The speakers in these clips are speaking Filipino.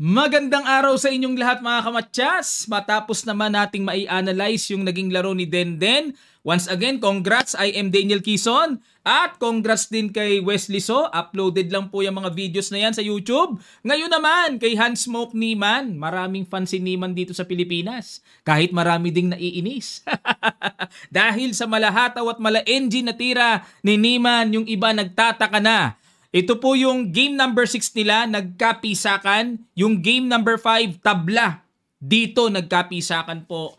Magandang araw sa inyong lahat mga kamatyas. Matapos naman nating mai-analyze yung naging laro ni Denden. Once again, congrats, I am Daniel Quezon. At congrats din kay Wesley So. Uploaded lang po yung mga videos na yan sa YouTube. Ngayon naman, kay Hansmoke Niman. Maraming fans si Niman dito sa Pilipinas. Kahit marami ding naiinis. Dahil sa malahataw at mala-engine na tira ni Niman, yung iba nagtataka na. Ito po yung game number 6 nila, nagkapisakan. Yung game number 5, tabla. Dito nagkapisakan po.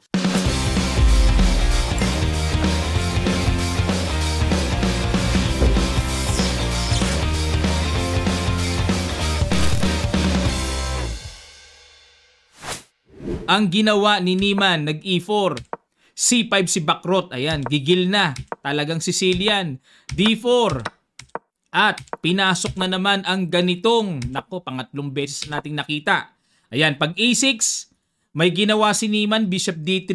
Ang ginawa ni Niman, nag-E4. C5 si Bakrot, ayan, gigil na. Talagang Sicilian. D4. At pinasok na naman ang ganitong, nako, pangatlong beses nating nakita. Ayan, pag A6, may ginawa si Niman, Bishop D3,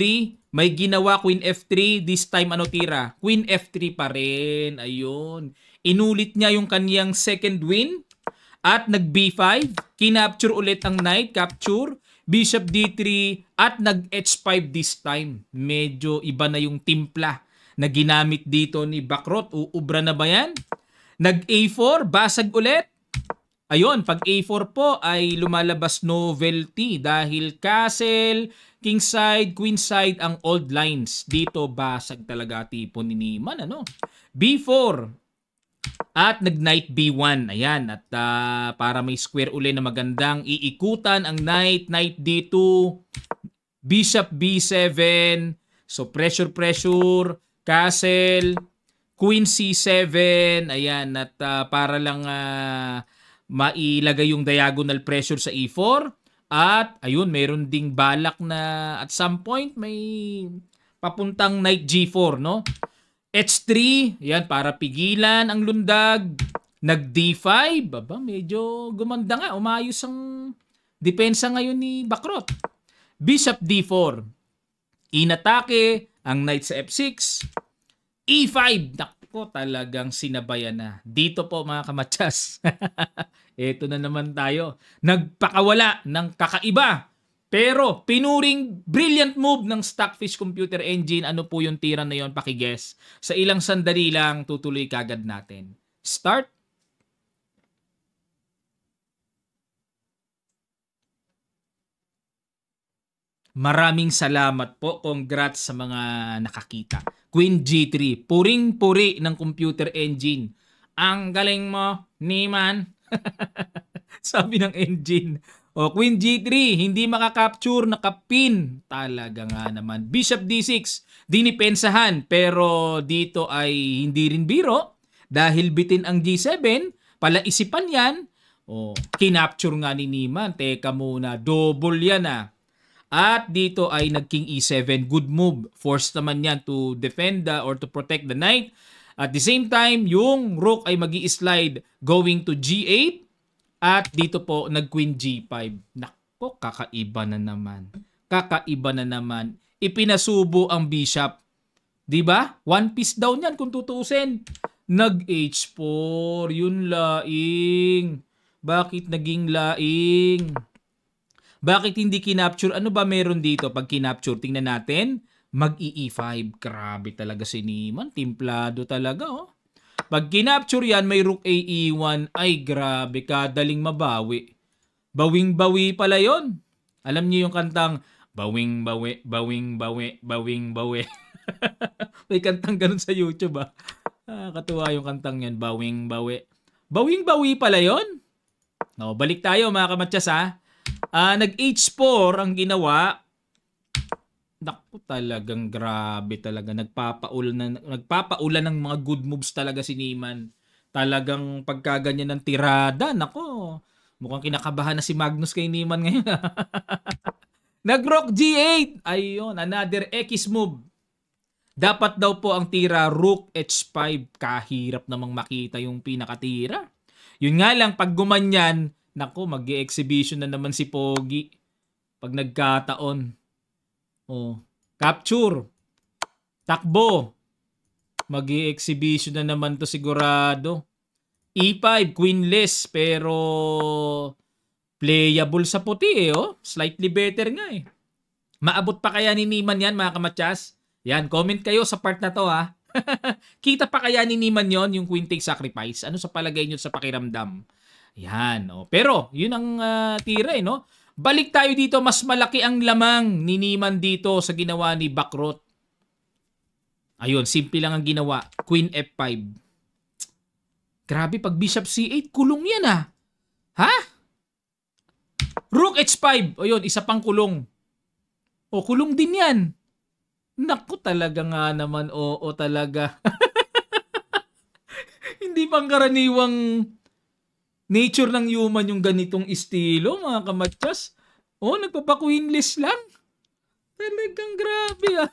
may ginawa Queen F3, this time ano tira? Queen F3 pa rin, ayun. Inulit niya yung kaniyang second win, at nag B5, kinapture ulit ang knight, capture, Bishop D3, at nag H5 this time. Medyo iba na yung timpla na ginamit dito ni Bakrot. Uubra na ba yan? Nag-A4, basag ulit. Ayun, pag A4 po ay lumalabas novelty dahil castle, kingside, queenside ang old lines. Dito basag talaga tipo ni Niman, ano? B4 at nag-knight B1. Ayan, at para may square uli na magandang iikutan ang knight, knight D2, bishop B7. So pressure, castle, Queen C7, ayan, at para lang mailagay yung diagonal pressure sa E4. At ayun, meron ding balak na at some point may papuntang knight G4, no? H3, ayan, para pigilan ang lundag. Nag D5, baba, medyo gumanda nga, umayos ang depensa ngayon ni Bakrot. Bishop D4, inatake ang knight sa F6. E5, nako, talagang sinabayan na. Dito po mga kamatyas. Ito na naman tayo. Nagpakawala ng kakaiba. Pero pinuring brilliant move ng Stockfish Computer Engine. Ano po yung tira na yon? Pakiguess. Sa ilang sandali lang, tutuloy kagad natin. Start. Maraming salamat po. Congrats sa mga nakakita. Queen G3. Puring-puri ng computer engine. Ang galing mo, Niman. Sabi ng engine. O, Queen G3. Hindi makakapture, nakapin. Talaga nga naman. Bishop D6. Dinipensahan. Pero dito ay hindi rin biro. Dahil bitin ang G7. Palaisipan yan. O, kinapture nga ni Niman. Teka muna. Double yan ah. At dito ay nag-king E7. Good move. Force naman yan to defend or to protect the knight. At the same time, yung rook ay magi-slide going to G8. At dito po, nag-queen G5. Nako, kakaiba na naman. Kakaiba na naman. Ipinasubo ang bishop. Diba? One piece down yan kung tutusin. Nag-H4. Yun laing. Bakit naging laing? Bakit hindi kinapture? Ano ba meron dito pag kinapture? Tingnan natin. Mag-E5. Grabe talaga si Niman. Timplado talaga, oh. Pag kinapture yan, may rook A-E1. Ay, grabe. Kadaling mabawi. Bawing-bawi pala yon. Alam niyo yung kantang bawing-bawi, bawing-bawi, bawing-bawi. May kantang ganun sa YouTube, ah. Katuwa yung kantang yan. Bawing-bawi. Bawing-bawi pala yon. No, balik tayo mga kamatyas, ha. Nag-H4 ang ginawa. Naku, talagang grabe talaga. Nagpapaulan ng mga good moves talaga si Niman. Talagang pagkaganyan ng tirada. Naku, mukhang kinakabahan na si Magnus kay Niman ngayon. Nag-rook G8. Ayun, another X move. Dapat daw po ang tira rook H5. Kahirap namang makita yung pinakatira. Yun nga lang, pag gumanyan, naku, mag-i-exhibition na naman si Pogi. Pag nagkataon. Oh, capture. Takbo. Mag-i-exhibition na naman to sigurado. E5, queenless, pero Playable sa puti oh. Slightly better nga eh. Maabot pa kaya ni Niman yan mga kamatsas? Yan, comment kayo sa part na to ha. Kita pa kaya ni Niman yon yung Queen Takes Sacrifice? Ano sa palagay nyo sa pakiramdam? Yan. Oh. Pero, yun ang tira eh, no? Balik tayo dito, mas malaki ang lamang ni Niman dito sa ginawa ni Bakrot. Ayun, simple lang ang ginawa. Queen F5. Grabe, pag Bishop C8, kulong yan ah. Ha? Rook H5. O yun, isa pang kulong. O, kulong din yan. Naku, talaga nga naman. Oo, talaga. Hindi pang karaniwang nature ng human yung ganitong estilo, mga kamatsas. O, nagpapa-queenless lang. Talagang grabe ah.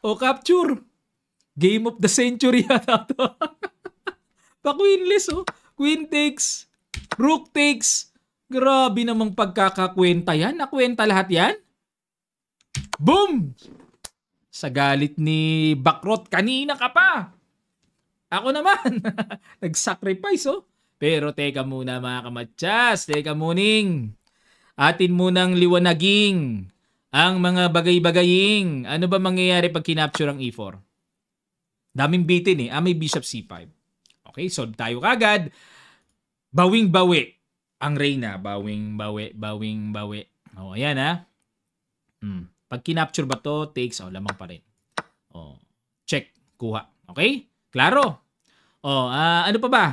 O, capture. Game of the century yata to. Pa-queenless oh. Queen takes. Rook takes. Grabe namang pagkakakwenta yan. Nakwenta lahat yan. Boom! Sa galit ni Bakrot, kanina ka pa. Ako naman. Nag-sacrifice oh. Pero teka muna mga kamatsas. Teka muning. Atin munang liwanaging ang mga bagay-bagaying. Ano ba mangyayari pag kinapture ang E4? Daming bitin eh. May Bishop C5. Okay, so tayo kagad. Bawing-bawi ang Reyna. Bawing-bawi. O, ayan ha. Pag kinapture ba to, takes. O, lamang pa rin. O, check. Kuha. Okay? Klaro? O, ano pa ba?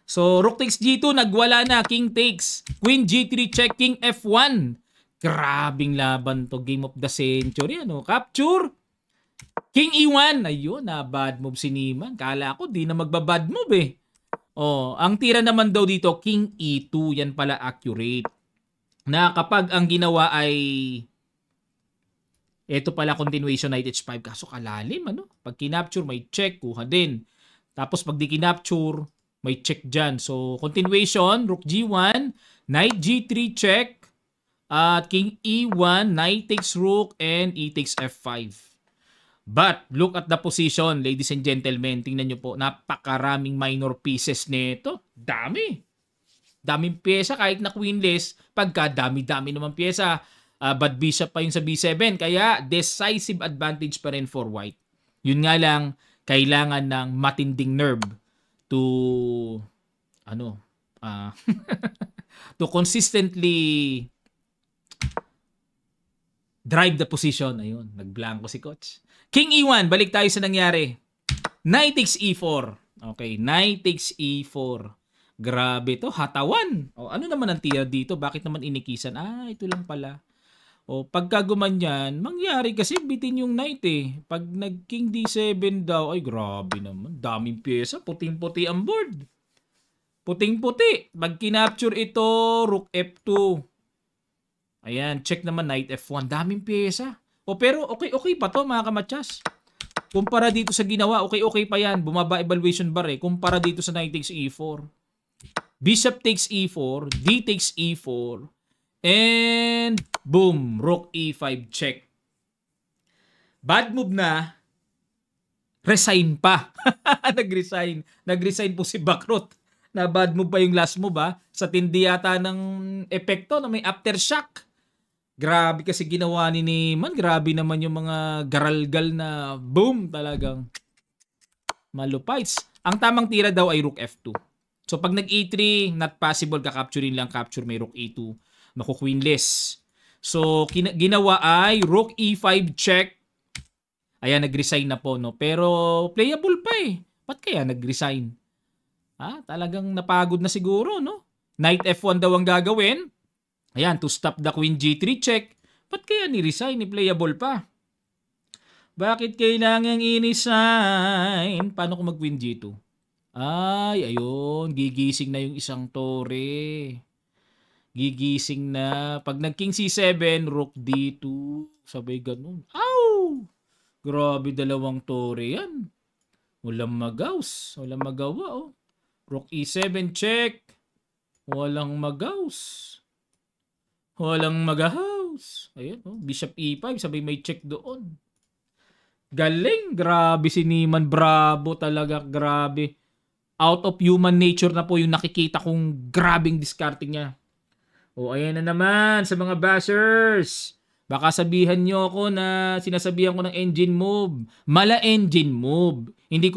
So, Rook takes G2. Nagwala na. King takes. Queen G3 check. King F1. Grabing laban to. Game of the century. Ano? Capture. King E1. Ayun, bad move si Niman. Kala ko, di na magbabad move eh. Oh, ang tira naman daw dito, King E2. Yan pala accurate. Na kapag ang ginawa ay ito pala continuation knight H5. Kaso kalalim, ano? Pag kinapture, may check. Kuha din. Tapos pag di kinapture, may check dyan. So, continuation, Rook G1, Knight G3 check, at King E1, Knight takes Rook, and E takes F5. But, look at the position, ladies and gentlemen. Tingnan nyo po, napakaraming minor pieces nito. Dami. Daming pyesa, kahit na queenless, pagka dami-dami naman pyesa. But bishop pa yung sa B7. Kaya, decisive advantage pa rin for white. Yun nga lang, kailangan ng matinding nerve to to consistently drive the position. Ayun, nagblanko si coach. King E1, balik tayo sa nangyari. Knight takes E4. Okay, Knight takes E4. Grabe to, hatawan. O, ano naman ang tira dito? Bakit naman inikisan? Ito lang pala. O, pagka gumanyan, mangyari kasi bitin yung knight eh. Pag nag-king D7 daw, ay grabe naman. Daming pyesa, puting-puti ang board. Puting-puti. Pag kinapture ito, Rook F2. Ayan, check naman Knight F1. Daming pyesa. O pero okay pa to mga kamatsas. Kumpara dito sa ginawa, okay pa yan. Bumaba evaluation bar eh. Kumpara dito sa Knight takes E4. Bishop takes E4. D takes E4. And boom, Rook E5 check. Bad move na. Resign pa. Nag-resign. Nag-resign po si Bakrot. Na bad move pa yung last move sa tindi yata ng epekto na may aftershock. Grabe kasi ginawa ni Niman. Grabe naman yung mga garalgal na boom talagang malupites. Ang tamang tira daw ay Rook F2. So pag nag-E3, not possible kakapturin lang, capture may Rook E2. Maku-queenless. So ginawa ay Rook E5 check. Ayan, nag-resign na po, no? Pero playable pa eh. Ba't kaya nag-resign? Talagang napagod na siguro, no? Knight F1 daw ang gagawin. Ayan, to stop the Queen G3 check. Ba't kaya ni-resign? Playable pa. Bakit kailangan i-resign? Paano kung mag-Queen G2? Ayun. Gigising na yung isang tore. Gigising na. Pag nag-King C7, Rook D2. Sabay ganun. Ow! Grabe, dalawang tore yan. Walang magaws. Walang magawa, oh. Rook E7 check. Walang magaws. Walang magahouse. Ayun, oh. Bishop E5. Sabay may check doon. Galing. Grabe si Niman. Bravo talaga. Grabe. Out of human nature na po yung nakikita kong grabing discarding niya. O ayan na naman sa mga bashers. Baka sabihan nyo ako na sinasabihan ko ng engine move. Mala engine move. Hindi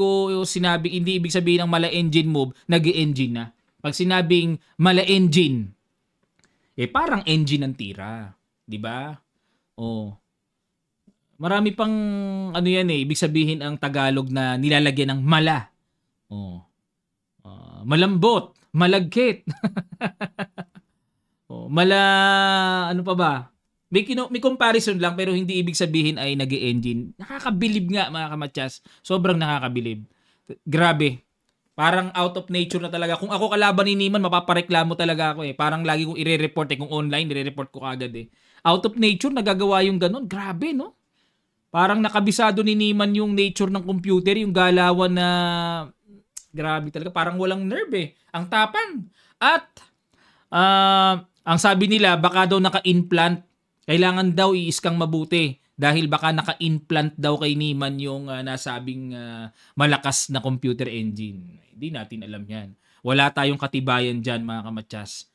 ibig sabihin ng mala engine move, nag-engine na. Pag sinabing mala engine, parang engine ang tira. 'Di ba? Oh. Marami pang yan ibig sabihin ang Tagalog na nilalagyan ng mala. Oh. Malambot, malagkit. Ano pa ba? May comparison lang pero hindi ibig sabihin ay nag-engine. Nakakabilib nga mga kamatyas. Sobrang nakakabilib. Grabe. Parang out of nature na talaga. Kung ako kalaban ni Niman, mapapareklamo talaga ako Parang lagi kong ire-report kung online, ire-report ko kagad Out of nature, nagagawa yung ganun. Grabe, no? Parang nakabisado ni Niman yung nature ng computer, yung galawan na grabe talaga. Parang walang nerve Ang tapang. At ang sabi nila, baka daw naka-implant. Kailangan daw iiskang mabuti dahil baka naka-implant daw kay Niman yung nasabing malakas na computer engine. Hindi natin alam yan. Wala tayong katibayan dyan mga kamatyas.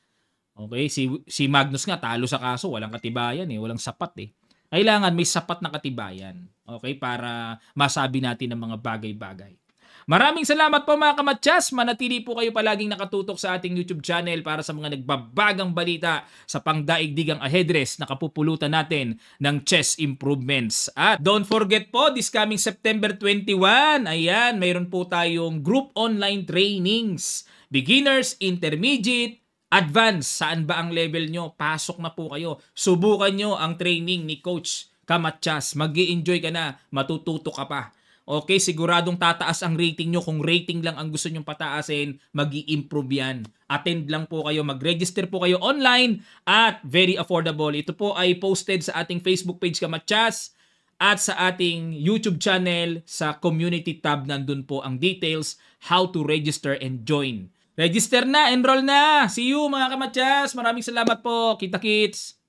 Okay, si Magnus nga talo sa kaso, walang katibayan walang sapat Kailangan may sapat na katibayan. Okay, para masabi natin ang mga bagay-bagay. Maraming salamat po mga kamatyas. Manatili po kayo palaging nakatutok sa ating YouTube channel para sa mga nagbabagang balita sa pangdaigdigang aheadress na kapupulutan natin ng chess improvements. At don't forget po, this coming September 21, ayan, mayroon po tayong group online trainings. Beginners, intermediate, advanced. Saan ba ang level nyo? Pasok na po kayo. Subukan nyo ang training ni Coach Kamatyas. Mag-i-enjoy ka na. Matututo ka pa. Okay, siguradong tataas ang rating nyo. Kung rating lang ang gusto nyong pataasin, mag-i-improve yan. Attend lang po kayo, mag-register po kayo online at very affordable. Ito po ay posted sa ating Facebook page Kamatyas at sa ating YouTube channel sa community tab. Nandun po ang details, how to register and join. Register na, enroll na. See you mga Kamatyas. Maraming salamat po. Kita-kits.